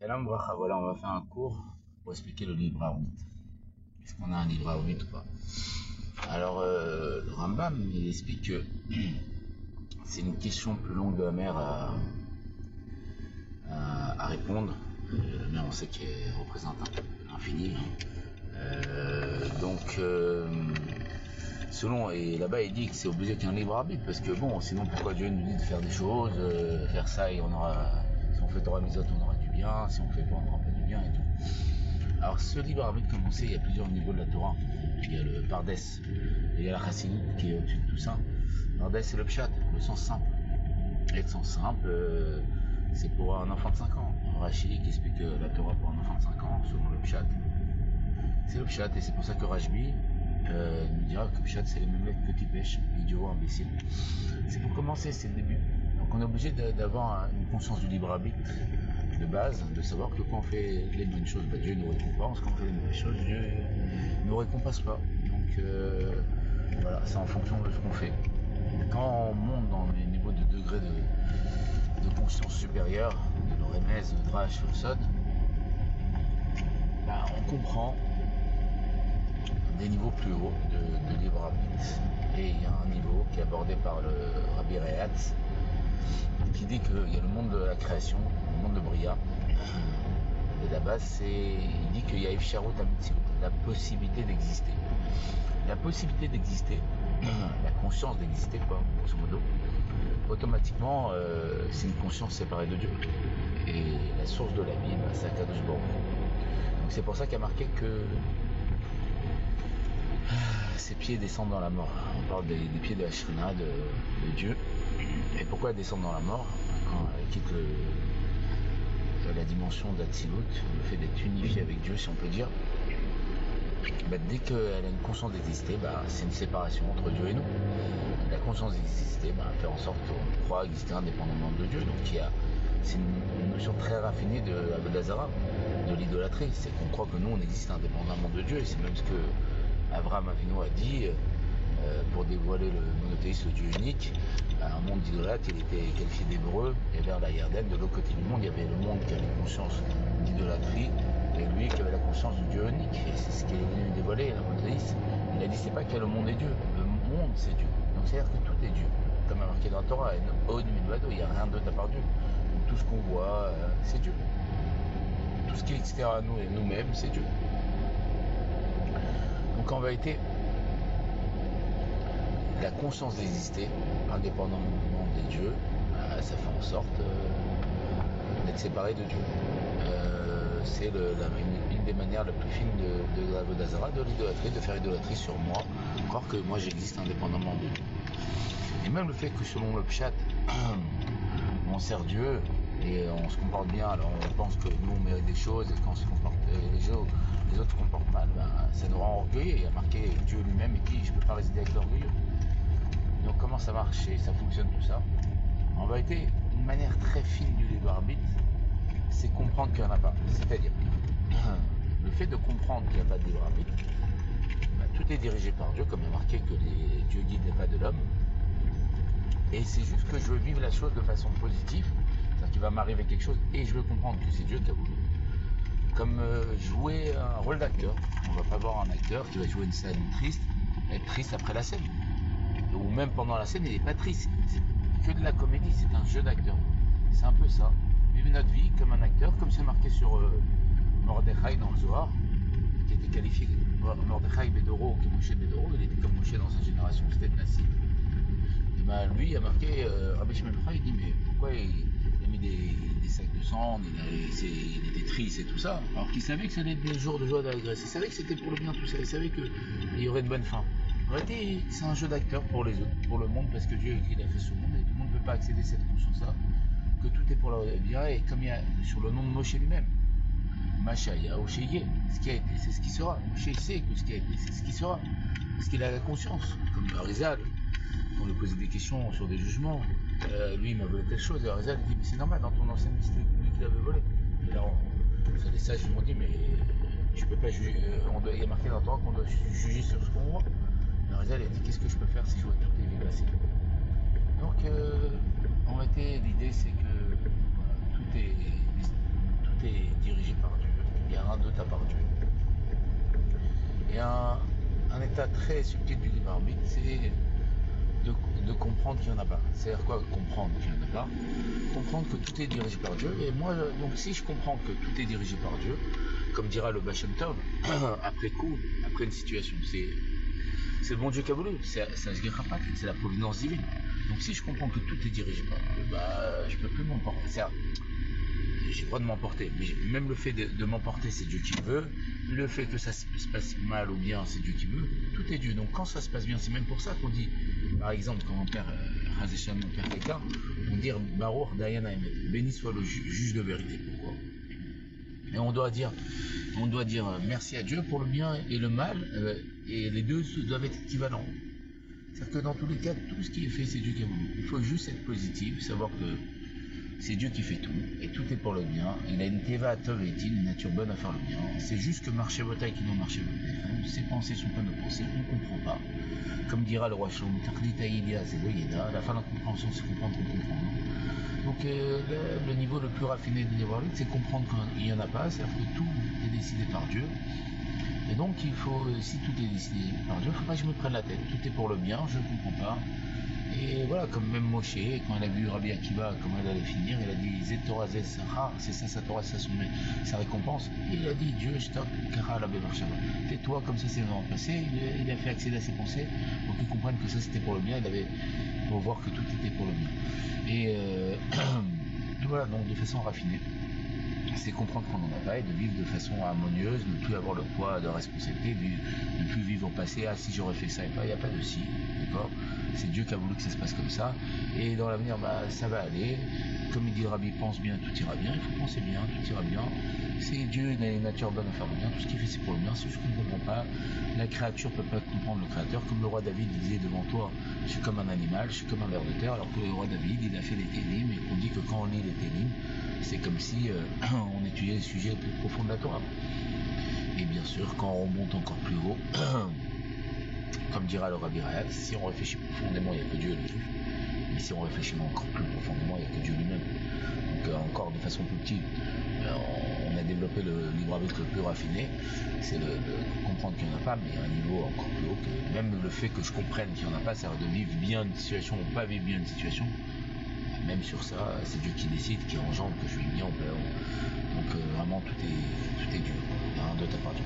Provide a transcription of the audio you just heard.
Salam bracha, voilà, on va faire un cours pour expliquer le libre arbitre. Est-ce qu'on a un libre arbitre ou pas? Alors, le Rambam, il explique que c'est une question plus longue de la mer à répondre. La mer, on sait qu'elle représente l'infini. Selon, et là-bas, il dit que c'est obligé qu'il y ait un libre arbitre, parce que bon, sinon, pourquoi Dieu nous dit de faire des choses, faire ça et on aura, si on fait Torah Mitzvot, on aura du bien, si on fait pas, on n'aura pas du bien et tout. Alors ce libre arbitre, comme on sait, il y a plusieurs niveaux de la Torah. Il y a le Pardes, et il y a la Chassidut qui est au-dessus de tout ça. Le Pardes, c'est le Pshat, le sens simple. Et le sens simple, c'est pour un enfant de 5 ans. Rashi qui explique la Torah pour un enfant de 5 ans, selon le Pshat. C'est le Pshat, et c'est pour ça que Rashbi nous dira que Pshat, c'est les mêmes lettres que Tipesh, idiot, imbécile. C'est pour commencer, c'est le début. Donc on est obligé d'avoir une conscience du libre arbitre de base, de savoir que quand on fait les bonnes choses, Dieu nous récompense, quand on fait les mauvaises choses, Dieu ne nous récompense pas. Donc voilà, c'est en fonction de ce qu'on fait. Quand on monte dans les niveaux de degré de conscience supérieure, de l'Oremez, le Drash, le Sod, on comprend des niveaux plus hauts de libre arbitre. Et il y a un niveau qui est abordé par le Rabbi Rehatz, qui dit qu'il y a le monde de la création, le monde de Bria. Et là-bas, il dit qu'il y a Efsharut Amitzvot, la possibilité d'exister. La possibilité d'exister, la conscience d'exister, quoi, grosso modo, automatiquement, c'est une conscience séparée de Dieu. Et la source de la vie, c'est Akadosh Baruch Hu. Donc c'est pour ça qu'il y a marqué que ses pieds descendent dans la mort. On parle des pieds de la Shrina, de Dieu. Et pourquoi elle descend dans la mort quand elle quitte la dimension d'Atsilut, le fait d'être unifiée avec Dieu, si on peut dire. Dès qu'elle a une conscience d'exister, c'est une séparation entre Dieu et nous. La conscience d'exister fait en sorte qu'on croit exister indépendamment de Dieu. Donc c'est une notion très raffinée de Avodazara, de l'idolâtrie. C'est qu'on croit que nous on existe indépendamment de Dieu. Et c'est même ce que Avraham Avinu a dit pour dévoiler le monothéisme, le Dieu unique. Un monde d'idolâtres, il était qualifié d'hébreu, et vers la Yarden, de l'autre côté du monde, il y avait le monde qui avait conscience d'idolâtrie, et lui qui avait la conscience du Dieu unique. Et c'est ce qu'il est venu dévoiler, la monothéisme. Il a dit c'est pas que le monde est Dieu, le monde c'est Dieu. Donc c'est-à-dire que tout est Dieu, comme a marqué dans la Torah, il n'y a rien d'autre à part Dieu. Donc tout ce qu'on voit, c'est Dieu. Tout ce qui est extérieur à nous et nous-mêmes, c'est Dieu. Donc en vérité, la conscience d'exister, indépendamment des dieux, ça fait en sorte d'être séparé de Dieu. C'est une des manières les plus fines de la Vodazara, de l'idolâtrie, de faire idolâtrie sur moi, croire que moi j'existe indépendamment de Dieu. Et même le fait que selon le Pshat, on sert Dieu et on se comporte bien, alors on pense que nous on mérite des choses, et quand les autres se comportent mal, ça nous rend orgueilleux. Il y a marqué Dieu lui-même et qui je peux pas résider avec l'orgueilleux. Donc comment ça marche et ça fonctionne tout ça? En vérité, une manière très fine du libre arbitre, c'est comprendre qu'il n'y en a pas. C'est-à-dire, le fait de comprendre qu'il n'y a pas de libre arbitre, tout est dirigé par Dieu, comme il y a marqué que Dieu guide les pas de l'homme. Et c'est juste que je veux vivre la chose de façon positive, c'est-à-dire qu'il va m'arriver quelque chose et je veux comprendre que c'est Dieu qui a voulu. Comme jouer un rôle d'acteur. On va pas voir un acteur qui va jouer une scène triste, être triste après la scène. Ou même pendant la scène, il n'est pas triste. C'est que de la comédie, c'est un jeu d'acteur. C'est un peu ça. Vivre notre vie comme un acteur, comme c'est marqué sur Mordechai dans le Zohar, qui était qualifié Mordechai Bedoro, qui est Moshe Bedoro, il était comme Moshe dans sa génération, c'était de Nassim. Et lui, il a marqué, Rabbi Shimon Yochai, il dit, mais pourquoi il a mis des sacs de sang, il était triste et tout ça, alors qu'il savait que ça allait être des jours de joie d'allégresse, il savait que c'était pour le bien tout ça, il savait qu'il y aurait de bonnes fins. En réalité, c'est un jeu d'acteur pour les autres, pour le monde, parce que Dieu a écrit la création sur le monde et tout le monde ne peut pas accéder à cette conscience-là, que tout est pour leur bien, et comme il y a sur le nom de Moshe lui-même, Machaya, Osheye, ce qui a été, c'est ce qui sera. Moshe sait que ce qui a été, c'est ce qui sera, parce qu'il a la conscience, comme Arizal, on lui posait des questions sur des jugements, lui il m'a volé telle chose, et Arizal il dit mais c'est normal, dans ton ancienne liste, c'est lui qui l'avait volé. Et là, les sages lui m'ont dit mais je peux pas juger, il y a marqué dans le Torah qu'on doit juger sur ce qu'on voit. Arizal a dit qu'est-ce que je peux faire si je vois tout est vibracé. Donc en réalité l'idée c'est que voilà, tout est de ta part Dieu. Et un état très subtil du libre arbitre, c'est de comprendre qu'il n'y en a pas. C'est-à-dire quoi, comprendre qu'il n'y en a pas? Comprendre que tout est dirigé par Dieu. Et moi, donc si je comprends que tout est dirigé par Dieu, comme dira le Baal Shem Tov, après coup, après une situation, c'est le bon Dieu qui a voulu, ça se guérira pas, c'est la providence divine. Donc si je comprends que tout est dirigé par Dieu, bah je peux plus m'emporter. J'ai le droit de m'emporter, mais même le fait de m'emporter, c'est Dieu qui le veut. Le fait que ça se passe mal ou bien, c'est Dieu qui veut. Tout est Dieu. Donc quand ça se passe bien, c'est même pour ça qu'on dit, par exemple, quand on perd quelqu'un, on dit Baruch Dayan Haemet, béni soit le juge de vérité. Pourquoi? Et on doit dire merci à Dieu pour le bien et le mal, et les deux doivent être équivalents. C'est-à-dire que dans tous les cas, tout ce qui est fait, c'est Dieu qui a voulu. Il faut juste être positif, savoir que c'est Dieu qui fait tout, et tout est pour le bien. Il a une teva tov et une nature bonne à faire le bien. C'est juste que marcher votaille qui n'ont marché votaille. Ses pensées sont pas nos pensées, on ne comprend pas. Comme dira le roi Shalom, à la fin de la compréhension, c'est comprendre qu'on comprend. Donc le niveau le plus raffiné de l'Hébreu, c'est comprendre qu'il n'y en a pas, c'est-à-dire que tout est décidé par Dieu. Et donc il faut, si tout est décidé par Dieu, il ne faut pas que je me prenne la tête. Tout est pour le bien, je ne comprends pas. Et voilà, comme même Moshe, quand elle a vu Rabbi Akiva, comment elle allait finir, il a dit Zet Torah Zet Sacha, c'est ça sa Torah, c'est ça sa récompense. Et il a dit Dieu, je t'offre Kara la Bevarshava. Tais-toi, comme ça c'est vraiment passé. Il a fait accéder à ses pensées pour qu'ils comprennent que ça c'était pour le bien. Pour voir que tout était pour le bien. Et voilà, donc de façon raffinée. C'est comprendre qu'on n'en a pas et de vivre de façon harmonieuse, ne plus avoir le poids de responsabilité, ne plus vivre au passé, ah si j'aurais fait ça et pas, il n'y a pas de si, d'accord? C'est Dieu qui a voulu que ça se passe comme ça, et dans l'avenir, bah, ça va aller, comme il dit le Rabbi, pense bien, tout ira bien, il faut penser bien, tout ira bien, c'est Dieu, il a une nature bonne à faire le bien, tout ce qu'il fait c'est pour le bien, c'est juste qu'on ne comprend pas, la créature ne peut pas comprendre le créateur, comme le roi David disait devant toi, je suis comme un animal, je suis comme un ver de terre, alors que le roi David, il a fait les télim, et on dit que quand on lit les télim, c'est comme si on étudiait les sujets les plus profonds de la Torah. Et bien sûr, quand on remonte encore plus haut, comme dira le Rabbi Rahal, si on réfléchit profondément, il n'y a que Dieu le juge. Mais si on réfléchit encore plus profondément, il n'y a que Dieu lui-même. Donc encore de façon plus petite, on a développé le libre arbitre le plus raffiné, c'est de comprendre qu'il n'y en a pas, mais à un niveau encore plus haut, que même le fait que je comprenne qu'il n'y en a pas, c'est-à-dire de vivre bien une situation ou pas vivre bien une situation, même sur ça, c'est Dieu qui décide, qui engendre que je vis bien ou pas. Donc vraiment tout est Dieu, de ta part Dieu.